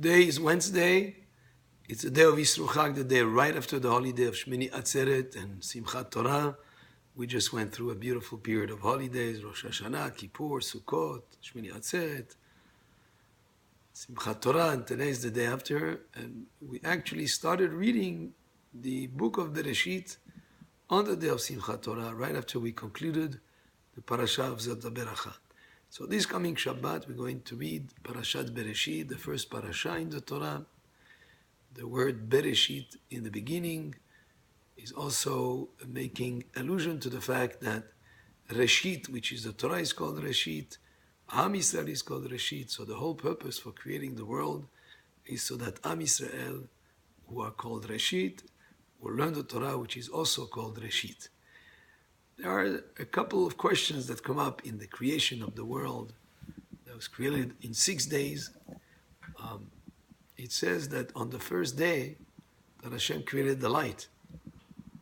Today is Wednesday. It's the day of Yisru Chag, the day right after the holiday of Shmini Atzeret and Simchat Torah. We just went through a beautiful period of holidays, Rosh Hashanah, Kippur, Sukkot, Shmini Atzeret, Simchat Torah, and today is the day after. And we actually started reading the book of Bereshit on the day of Simchat Torah, right after we concluded the parasha of Zot Beracha. So this coming Shabbat, we're going to read Parashat Bereshit, the first parasha in the Torah. The word Bereshit in the beginning is also making allusion to the fact that Reshit, which is the Torah, is called Reshit. Am Yisrael is called Reshit. So the whole purpose for creating the world is so that Am Yisrael, who are called Reshit, will learn the Torah, which is also called Reshit. There are a couple of questions that come up in the creation of the world that was created in 6 days. It says that on the first day that Hashem created the light.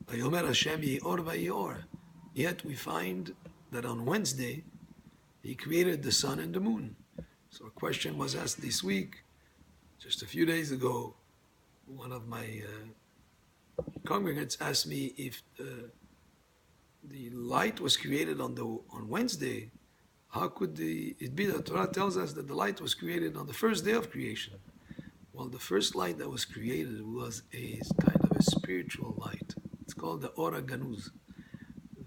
Vayomer Hashem Ye'or Vayeor. Yet we find that on Wednesday He created the sun and the moon. So a question was asked this week, just a few days ago. One of my congregants asked me if the light was created on Wednesday. How could it be that Torah tells us that the light was created on the first day of creation? Well, the first light that was created was a kind of a spiritual light. It's called the haganuz.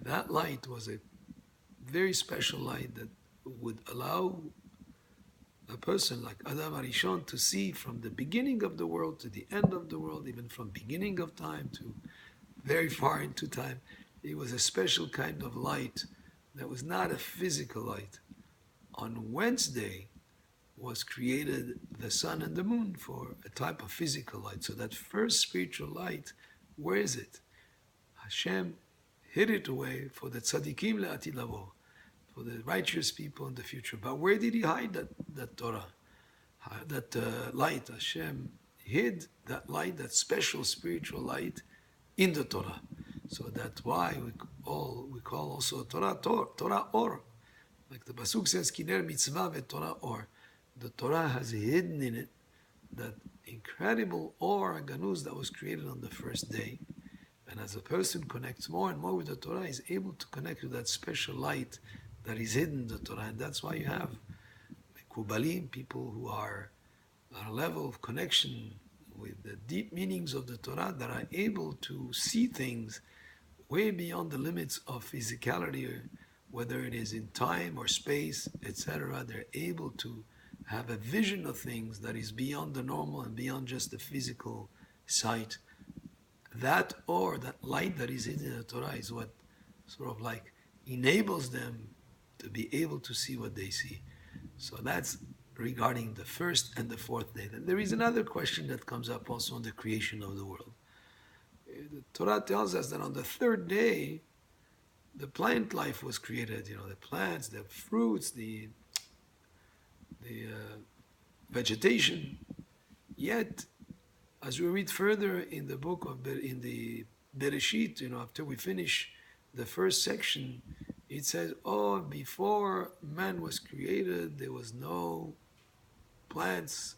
That light was a very special light that would allow a person like Adam Arishon to see from the beginning of the world to the end of the world, even from beginning of time to very far into time. It was a special kind of light that was not a physical light. On Wednesday was created the sun and the moon for a type of physical light. So that first spiritual light, where is it? Hashem hid it away for the tzaddikim le'atid lavo, for the righteous people in the future. But where did He hide that Torah, that light? Hashem hid that light, that special spiritual light, in the Torah. So that's why we call also Torah or. Like the Pasuk says, Kiner mitzvah ve Torah or. The Torah has hidden in it that incredible or haganuz that was created on the first day. And as a person connects more and more with the Torah, he's able to connect with that special light that is hidden in the Torah. And that's why you have Kubalim, people who are at a level of connection with the deep meanings of the Torah, that are able to see things way beyond the limits of physicality, or whether it is in time or space, etc. They're able to have a vision of things that is beyond the normal and beyond just the physical sight. That light that is in the Torah is what sort of like enables them to be able to see what they see. So that's regarding the first and the fourth day. Then there is another question that comes up also on the creation of the world. The Torah tells us that on the third day, the plant life was created. The plants, the fruits, the vegetation. Yet, as we read further in the book in the Bereshit, after we finish the first section, it says, before man was created, there was no plants.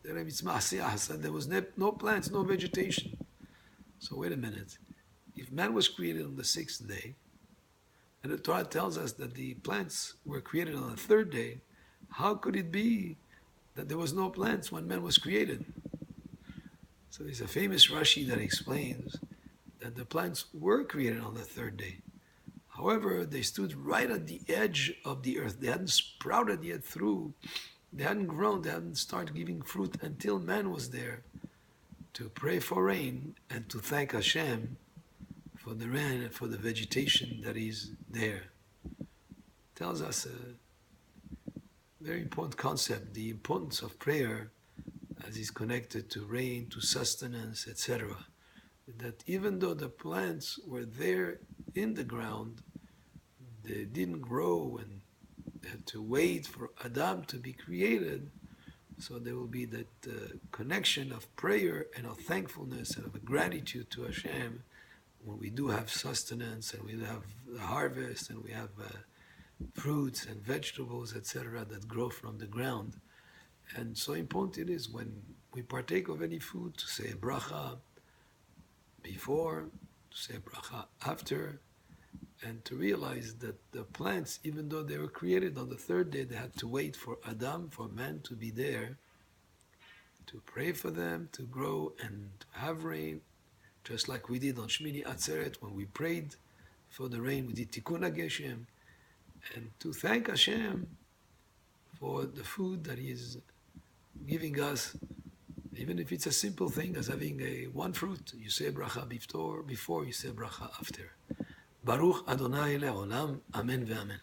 There was no plants, no vegetation. So wait a minute. If man was created on the sixth day, and the Torah tells us that the plants were created on the third day, how could it be that there was no plants when man was created? So there's a famous Rashi that explains that the plants were created on the third day. However, they stood right at the edge of the earth. They hadn't sprouted yet through. They hadn't grown. They hadn't started giving fruit until man was there to pray for rain and to thank Hashem for the rain and for the vegetation that is there. Tells us a very important concept, the importance of prayer as is connected to rain, to sustenance, etc. That even though the plants were there in the ground, they didn't grow and they had to wait for Adam to be created. So there will be that connection of prayer and of thankfulness and of a gratitude to Hashem when we do have sustenance and we have the harvest and we have fruits and vegetables, etc., that grow from the ground. And so important it is when we partake of any food to say a bracha before, to say a bracha after, and to realize that the plants, even though they were created on the third day, they had to wait for Adam, for man to be there, to pray for them, to grow and to have rain, just like we did on Shmini Atzeret when we prayed for the rain, we did Tikkun HaGeshem, and to thank Hashem for the food that He is giving us, even if it's a simple thing as having one fruit. You say bracha before you say bracha after. Baruch Adonai le'olam, amen ve'amen.